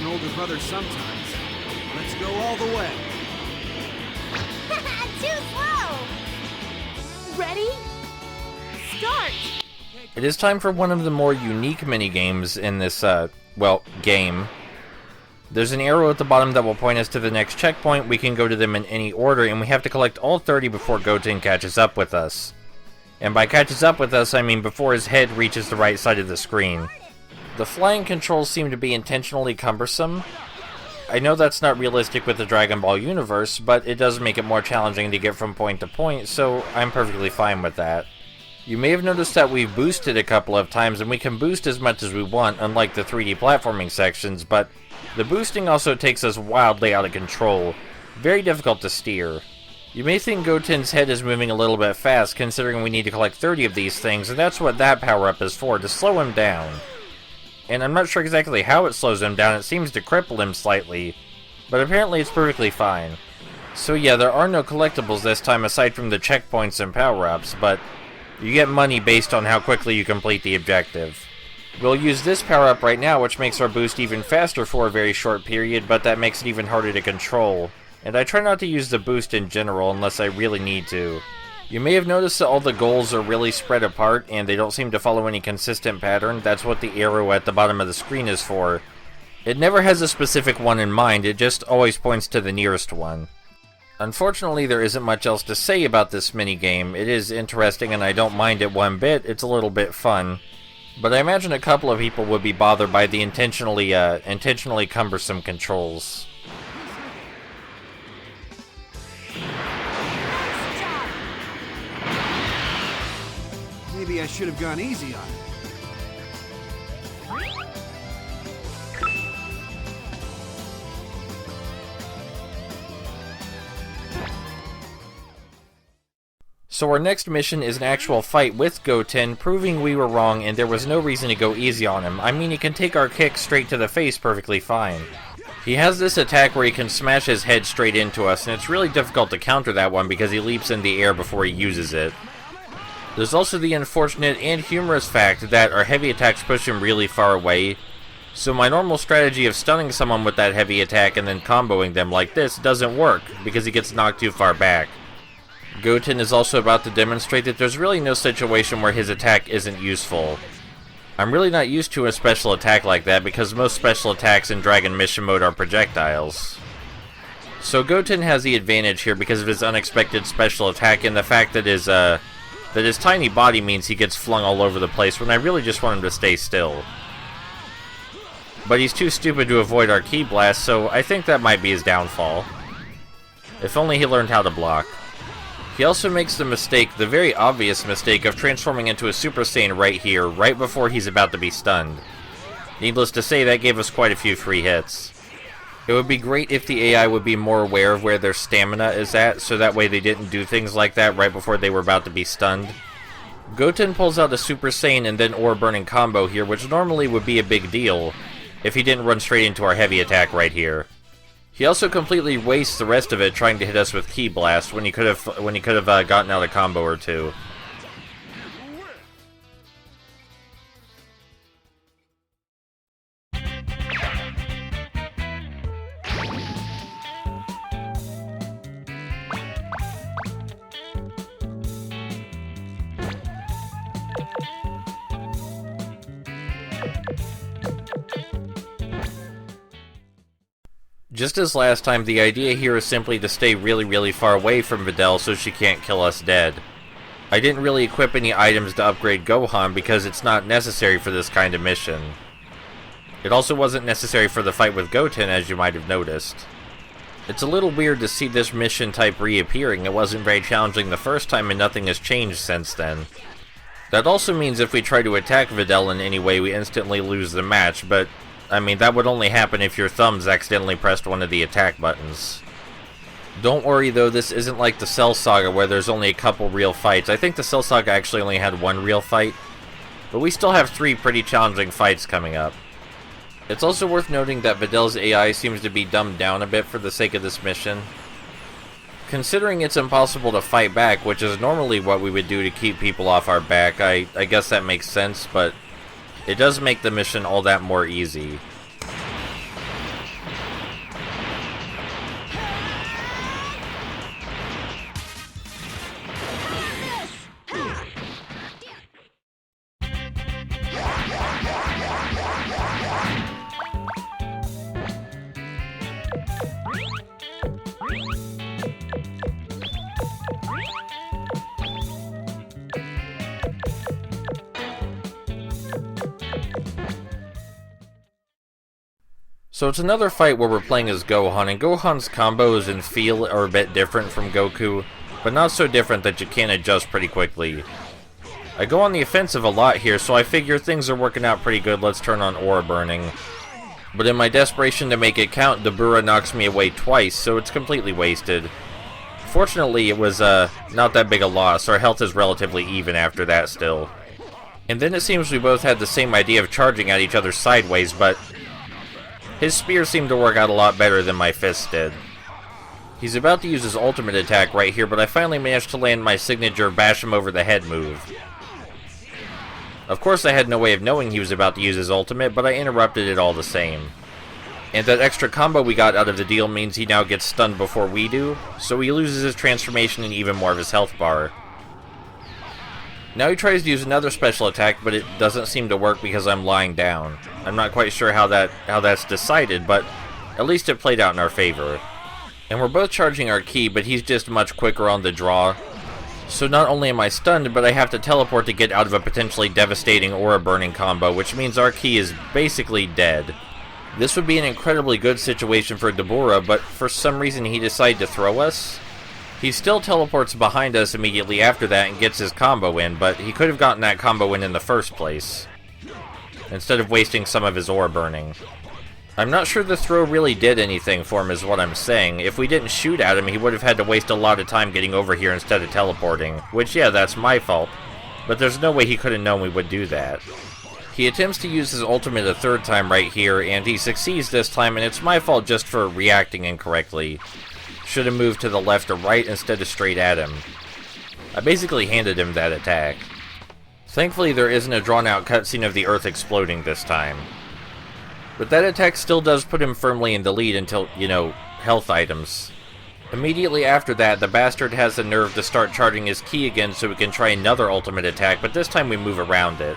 an older brother sometimes. Let's go all the way. Too slow! Ready? Start! It is time for one of the more unique minigames in this, game. There's an arrow at the bottom that will point us to the next checkpoint. We can go to them in any order, and we have to collect all 30 before Goten catches up with us. And by catches up with us, I mean before his head reaches the right side of the screen. The flying controls seem to be intentionally cumbersome. I know that's not realistic with the Dragon Ball universe, but it does make it more challenging to get from point to point, so I'm perfectly fine with that. You may have noticed that we've boosted a couple of times, and we can boost as much as we want, unlike the 3D platforming sections, but the boosting also takes us wildly out of control. Very difficult to steer. You may think Goten's head is moving a little bit fast, considering we need to collect 30 of these things, and that's what that power-up is for, to slow him down. And I'm not sure exactly how it slows him down, it seems to cripple him slightly, but apparently it's perfectly fine. So yeah, there are no collectibles this time aside from the checkpoints and power-ups, but you get money based on how quickly you complete the objective. We'll use this power-up right now, which makes our boost even faster for a very short period, but that makes it even harder to control. And I try not to use the boost in general unless I really need to. You may have noticed that all the goals are really spread apart, and they don't seem to follow any consistent pattern. That's what the arrow at the bottom of the screen is for. It never has a specific one in mind, it just always points to the nearest one. Unfortunately, there isn't much else to say about this minigame. It is interesting and I don't mind it one bit, it's a little bit fun. But I imagine a couple of people would be bothered by the intentionally cumbersome controls. Maybe I should have gone easy on it. So our next mission is an actual fight with Goten, proving we were wrong and there was no reason to go easy on him. I mean, he can take our kick straight to the face perfectly fine. He has this attack where he can smash his head straight into us, and it's really difficult to counter that one because he leaps in the air before he uses it. There's also the unfortunate and humorous fact that our heavy attacks push him really far away, so my normal strategy of stunning someone with that heavy attack and then comboing them like this doesn't work because he gets knocked too far back. Goten is also about to demonstrate that there's really no situation where his attack isn't useful. I'm really not used to a special attack like that because most special attacks in Dragon Mission Mode are projectiles. So Goten has the advantage here because of his unexpected special attack and the fact that his tiny body means he gets flung all over the place when I really just want him to stay still. But he's too stupid to avoid our ki blast, so I think that might be his downfall. If only he learned how to block. He also makes the mistake, the very obvious mistake, of transforming into a Super Saiyan right here, right before he's about to be stunned. Needless to say, that gave us quite a few free hits. It would be great if the AI would be more aware of where their stamina is at, so that way they didn't do things like that right before they were about to be stunned. Goten pulls out a Super Saiyan and then Ore Burning combo here, which normally would be a big deal if he didn't run straight into our heavy attack right here. He also completely wastes the rest of it trying to hit us with Ki Blast when he could have gotten out a combo or two. Just as last time, the idea here is simply to stay really far away from Videl so she can't kill us dead. I didn't really equip any items to upgrade Gohan because it's not necessary for this kind of mission. It also wasn't necessary for the fight with Goten, as you might have noticed. It's a little weird to see this mission type reappearing. It wasn't very challenging the first time and nothing has changed since then. That also means if we try to attack Videl in any way, we instantly lose the match, but I mean, that would only happen if your thumbs accidentally pressed one of the attack buttons. Don't worry though, this isn't like the Cell Saga where there's only a couple real fights. I think the Cell Saga actually only had one real fight, but we still have 3 pretty challenging fights coming up. It's also worth noting that Videl's AI seems to be dumbed down a bit for the sake of this mission. Considering it's impossible to fight back, which is normally what we would do to keep people off our back, I guess that makes sense, but it does make the mission all that more easy. So it's another fight where we're playing as Gohan, and Gohan's combos and feel are a bit different from Goku, but not so different that you can't adjust pretty quickly. I go on the offensive a lot here, so I figure things are working out pretty good. Let's turn on Aura Burning. But in my desperation to make it count, Dabura knocks me away twice, so it's completely wasted. Fortunately, it was not that big a loss. Our health is relatively even after that still. And then it seems we both had the same idea of charging at each other sideways, but his spear seemed to work out a lot better than my fist did. He's about to use his ultimate attack right here, but I finally managed to land my signature bash him over the head move. Of course I had no way of knowing he was about to use his ultimate, but I interrupted it all the same. And that extra combo we got out of the deal means he now gets stunned before we do, so he loses his transformation and even more of his health bar. Now he tries to use another special attack, but it doesn't seem to work because I'm lying down. I'm not quite sure how that's decided, but at least it played out in our favor. And we're both charging our ki, but he's just much quicker on the draw. So not only am I stunned, but I have to teleport to get out of a potentially devastating aura burning combo, which means our ki is basically dead. This would be an incredibly good situation for Dabura, but for some reason he decided to throw us. He still teleports behind us immediately after that and gets his combo in, but he could have gotten that combo in the first place, instead of wasting some of his aura burning. I'm not sure the throw really did anything for him is what I'm saying. If we didn't shoot at him, he would have had to waste a lot of time getting over here instead of teleporting. Which, yeah, that's my fault. But there's no way he could have known we would do that. He attempts to use his ultimate a third time right here, and he succeeds this time, and it's my fault just for reacting incorrectly. Should have moved to the left or right instead of straight at him. I basically handed him that attack. Thankfully, there isn't a drawn-out cutscene of the Earth exploding this time. But that attack still does put him firmly in the lead until, health items. Immediately after that, the bastard has the nerve to start charging his ki again so we can try another ultimate attack, but this time we move around it.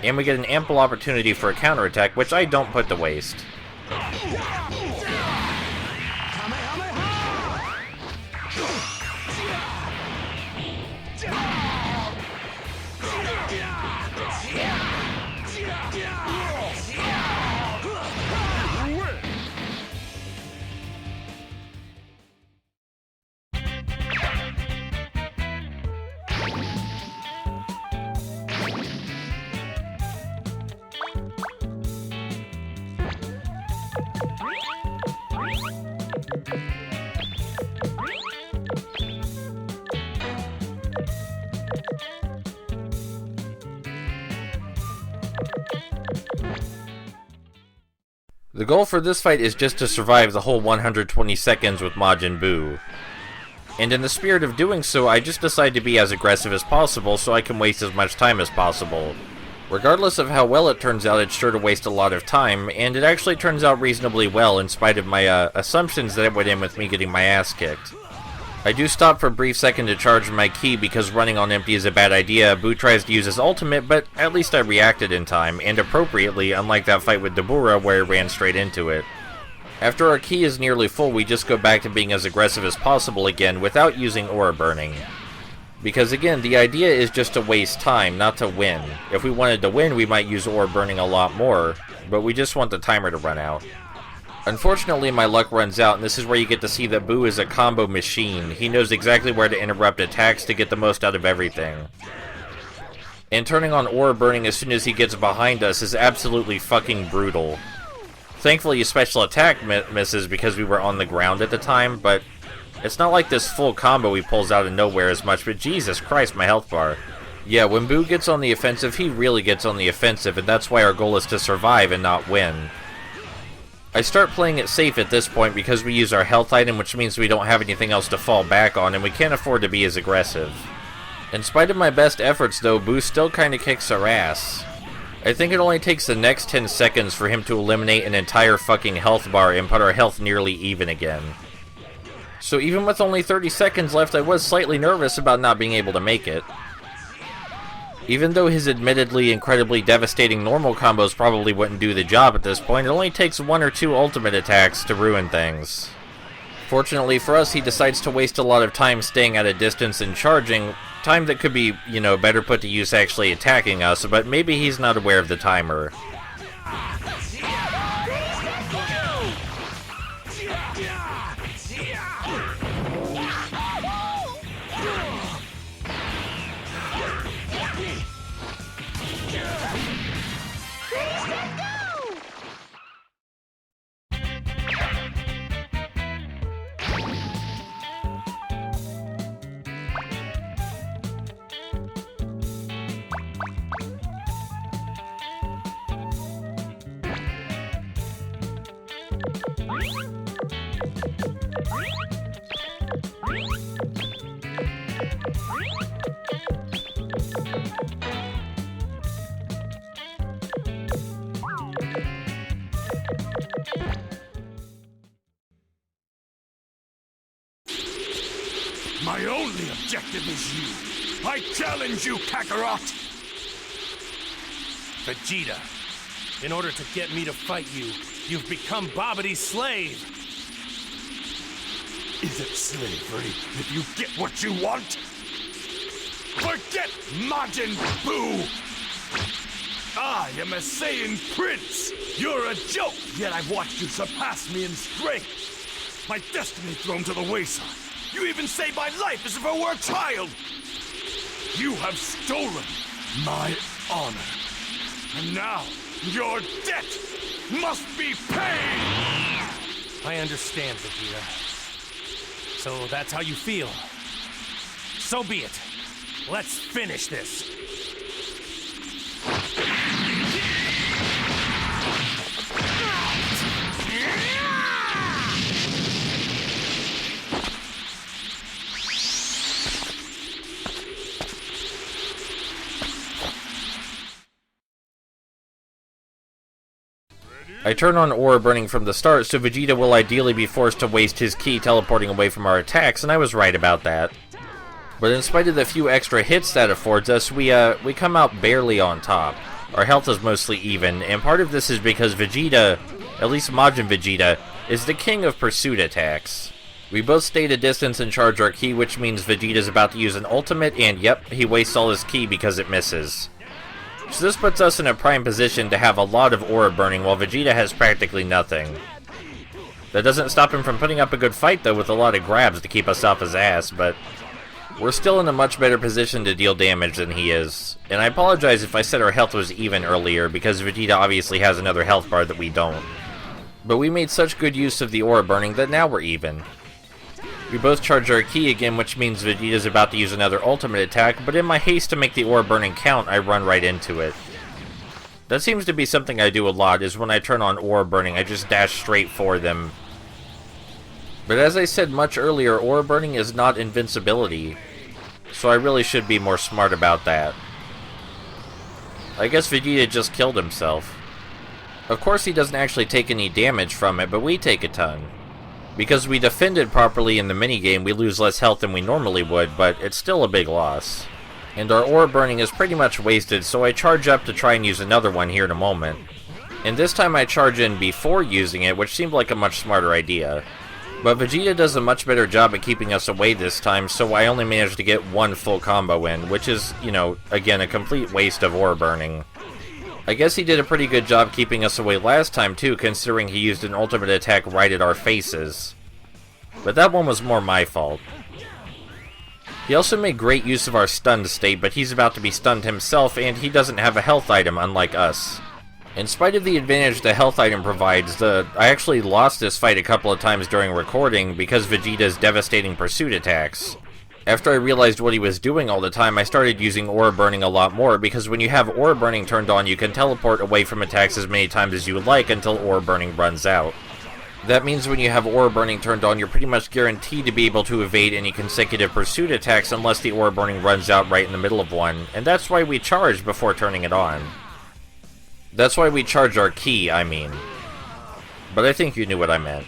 And we get an ample opportunity for a counterattack, which I don't put to waste. The goal for this fight is just to survive the whole 120 seconds with Majin Buu. And in the spirit of doing so, I just decide to be as aggressive as possible so I can waste as much time as possible. Regardless of how well it turns out, it's sure to waste a lot of time, and it actually turns out reasonably well in spite of my assumptions that it would end with me getting my ass kicked. I do stop for a brief second to charge my ki because running on empty is a bad idea. Buu tries to use his ultimate, but at least I reacted in time, and appropriately, unlike that fight with Dabura where I ran straight into it. After our ki is nearly full, we just go back to being as aggressive as possible again without using aura burning. Because again, the idea is just to waste time, not to win. If we wanted to win, we might use aura burning a lot more, but we just want the timer to run out. Unfortunately, my luck runs out, and this is where you get to see that Buu is a combo machine. He knows exactly where to interrupt attacks to get the most out of everything. And turning on aura burning as soon as he gets behind us is absolutely fucking brutal. Thankfully, his special attack misses because we were on the ground at the time, but it's not like this full combo he pulls out of nowhere as much, but Jesus Christ, my health bar. Yeah, when Buu gets on the offensive, he really gets on the offensive, and that's why our goal is to survive and not win. I start playing it safe at this point because we use our health item, which means we don't have anything else to fall back on, and we can't afford to be as aggressive. In spite of my best efforts, though, Buu still kinda kicks our ass. I think it only takes the next 10 seconds for him to eliminate an entire fucking health bar and put our health nearly even again. So even with only 30 seconds left, I was slightly nervous about not being able to make it. Even though his admittedly incredibly devastating normal combos probably wouldn't do the job at this point, it only takes 1 or 2 ultimate attacks to ruin things. Fortunately for us, he decides to waste a lot of time staying at a distance and charging, time that could be, better put to use actually attacking us, but maybe he's not aware of the timer. My only objective is you. I challenge you, Kakarot! Vegeta, in order to get me to fight you, you've become Babidi's slave! Is it slavery if you get what you want? Forget Majin Buu! I am a Saiyan Prince! You're a joke, yet I've watched you surpass me in strength! My destiny thrown to the wayside! You even saved my life as if I were a child! You have stolen my honor. And now, your debt must be paid! I understand, Vegeta. So that's how you feel. So be it. Let's finish this. I turn on aura burning from the start, so Vegeta will ideally be forced to waste his ki teleporting away from our attacks, and I was right about that. But in spite of the few extra hits that affords us, we come out barely on top. Our health is mostly even, and part of this is because Vegeta, at least Majin Vegeta, is the king of pursuit attacks. We both stay at a distance and charge our ki, which means Vegeta's about to use an ultimate, and yep, he wastes all his ki because it misses. So this puts us in a prime position to have a lot of aura burning while Vegeta has practically nothing. That doesn't stop him from putting up a good fight though with a lot of grabs to keep us off his ass, but we're still in a much better position to deal damage than he is. And I apologize if I said our health was even earlier, because Vegeta obviously has another health bar that we don't. But we made such good use of the aura burning that now we're even. We both charge our ki again, which means Vegeta's about to use another ultimate attack, but in my haste to make the aura burning count, I run right into it. That seems to be something I do a lot, is when I turn on aura burning, I just dash straight for them. But as I said much earlier, aura burning is not invincibility, so I really should be more smart about that. I guess Vegeta just killed himself. Of course he doesn't actually take any damage from it, but we take a ton. Because we defended properly in the minigame, we lose less health than we normally would, but it's still a big loss. And our aura burning is pretty much wasted, so I charge up to try and use another one here in a moment. And this time I charge in before using it, which seemed like a much smarter idea. But Vegeta does a much better job at keeping us away this time, so I only managed to get one full combo in, which is, you know, again, a complete waste of aura burning. I guess he did a pretty good job keeping us away last time too, considering he used an ultimate attack right at our faces. But that one was more my fault. He also made great use of our stunned state, but he's about to be stunned himself, and he doesn't have a health item, unlike us. In spite of the advantage the health item provides, I actually lost this fight a couple of times during recording because Vegeta's devastating pursuit attacks. After I realized what he was doing all the time, I started using aura burning a lot more, because when you have aura burning turned on, you can teleport away from attacks as many times as you would like until aura burning runs out. That means when you have aura burning turned on, you're pretty much guaranteed to be able to evade any consecutive pursuit attacks unless the aura burning runs out right in the middle of one, and that's why we charge before turning it on. That's why we charge our ki, I mean. But I think you knew what I meant.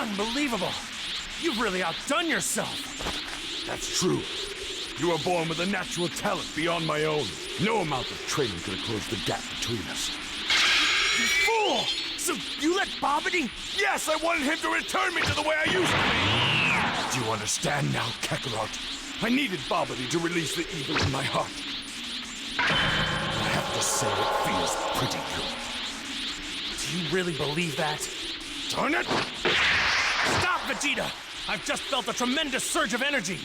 Unbelievable! You've really outdone yourself! That's true. You were born with a natural talent beyond my own. No amount of training could have closed the gap between us. You fool! So you let Bobbity? Yes, I wanted him to return me to the way I used to be. Do you understand now, Kakarot? I needed Bobbity to release the evil in my heart. I have to say it feels pretty good. Do you really believe that? Darn it! Stop, Vegeta! I've just felt a tremendous surge of energy.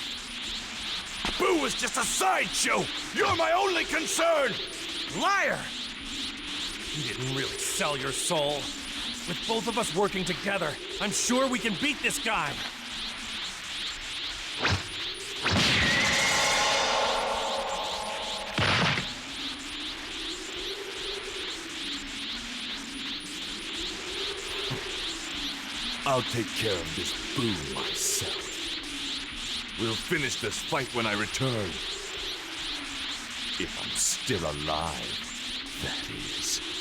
Boo was just a sideshow! You're my only concern! Liar! You didn't really sell your soul. With both of us working together, I'm sure we can beat this guy. I'll take care of this Boo myself. We'll finish this fight when I return. If I'm still alive, that is.